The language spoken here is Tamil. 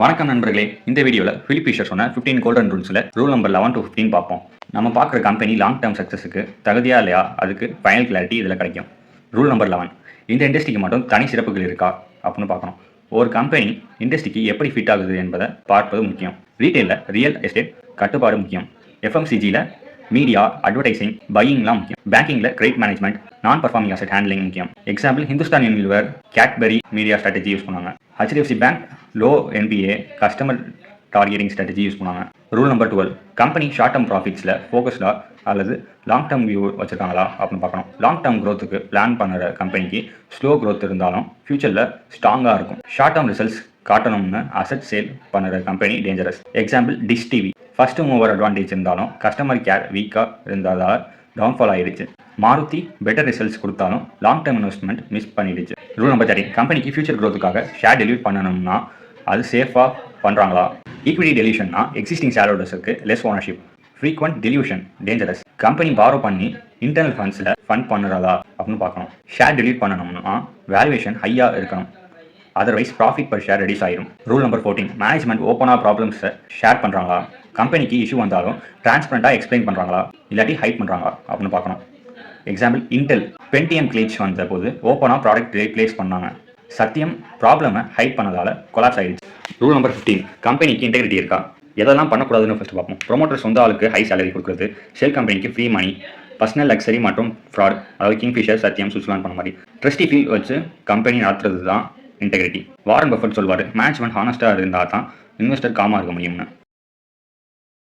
வணக்கம் நண்பர்களே, இந்த வீடியோவில் பிலிப் ஃபிஷர் சொன்ன 15 கோல்டன் ரூல்ஸில் ரூல் நம்பர் 11 to 15 பார்ப்போம். நம்ம பார்க்குற கம்பெனி லாங் டேர்ம் சக்ஸஸுக்கு தகுதியா இல்லையா, அதுக்கு ஃபைனல் கிளாரிட்டி இதில் கிடைக்கும். ரூல் நம்பர் 11, இந்த இண்டஸ்ட்ரிக்கு மட்டும் தனி சிறப்புகள் இருக்கா அப்படின்னு பார்க்கணும். ஒரு கம்பெனி இண்டஸ்ட்ரிக்கு எப்படி ஃபிட் ஆகுது என்பதை பார்ப்பது முக்கியம். ரீட்டெயிலில் ரியல் எஸ்டேட் கட்டுப்பாடு முக்கியம். எஃப்எம்சிஜியில் மீடியா, அட்வர்டைசிங், பையிங்லாம் முக்கியம். பேங்கிங்கில் credit management, non performing asset handling முக்கியம். Example Hindustan Unilever, Cadbury media strategy use பண்ணுவாங்க. HDFC bank low NPA customer targeting strategy use பண்ணுவாங்க. Rule number 12, company short term ப்ராஃபிட்ஸில் ஃபோக்கஸ்டாக அல்லது லாங் டேர்ம் வியூ வச்சுருக்காங்களா அப்படின்னு பார்க்கணும். லாங் டேர்ம் க்ரோத்துக்கு பிளான் பண்ணுற கம்பெனிக்கு ஸ்லோ க்ரோத் இருந்தாலும் ஃபியூச்சரில் ஸ்ட்ராங்காக இருக்கும். ஷார்ட் டேர்ம் ரிசல்ட்ஸ் காட்டணும்னு அசெட் சேல் பண்ணுற company dangerous. Example dish TV, first மூவர் அட்வான்டேஜ் இருந்தாலும் கஸ்டமர் கேர் வீக்காக இருந்ததால் டவுன்ஃபால் ஆகிடுச்சு. மாருதி பெட்டர் ரிசல்ட்ஸ் கொடுத்தாலும் லாங் டேர்ம் இன்வெஸ்ட்மெண்ட் மிஸ் பண்ணிடுச்சு. ரூல் நம்பர் 13, கம்பெனிக்கு ஃபியூச்சர் க்ரோத்துக்காக ஷேர் டெலிவட் பண்ணணும்னா அது சேஃபாக பண்ணுறாங்களா. ஈக்விட்டி டெலியூஷன்னா எக்ஸிஸ்டிங் ஷேர் ஹோல்டர்ஸுக்கு less ownership. Frequent dilution dangerous. Company borrow பண்ணி இன்டர்னல் ஃபண்ட்ஸில் ஃபண்ட் பண்ணுறதா அப்படின்னு பார்க்கணும். ஷேர் டெலிட் பண்ணணும்னா வேல்யூவேஷன் ஹையாக இருக்கணும், otherwise profit per share reduce ஆயிரும். ரூல் நம்பர் 14, மேனேஜ்மெண்ட் ஓப்பனாக ப்ராப்ளம்ஸை ஷேர் பண்ணுறாங்களா. கம்பெனிக்கு இஷ்யூ வந்தாலும் டிரான்ஸ்பரண்டாக எக்ஸ்பிளைன் பண்ணுறாங்களா, இல்லாட்டி ஹைட் பண்ணுறாங்களா அப்படின்னு பார்க்கணும். எக்ஸாம்பிள் இன்டெல் பென்டிஎம் கிளேச் வந்த போது ஓப்பனாக ப்ராடக்ட் ரீப்ளேஸ் பண்ணாங்க. சத்தியம் ப்ராப்ளமை ஹைட் பண்ணதால் கொலாப்ஸ் ஆகிடுச்சு. ரூல் நம்பர் 15, கம்பெனிக்கு இன்டெகிரிட்டி இருக்கா. எதெல்லாம் பண்ணக்கூடாதுன்னு ஃபஸ்ட்டு பார்ப்போம். ப்ரொமோட்டர் சொந்த ஆளுக்கு ஹை சேலரி கொடுக்குறது, ஷெல் கம்பெனிக்கு ஃப்ரீ மணி, பர்சனல் லக்ஸரி மற்றும் ஃப்ராட், அதாவது கிங்ஃபிஷர், சத்தியம், சுவிட்சர்லாந்து பண்ண மாதிரி ட்ரஸ்டி ஃபீல் வச்சு கம்பெனி நடத்துறது தான் இன்டெகிரிட்டி. வாரன் பஃபெட் சொல்வார், மேனேஜ்மெண்ட் ஹானஸ்ட்டாக இருந்தால் தான் இன்வெஸ்டர் காமாக இருக்க முடியும்னு.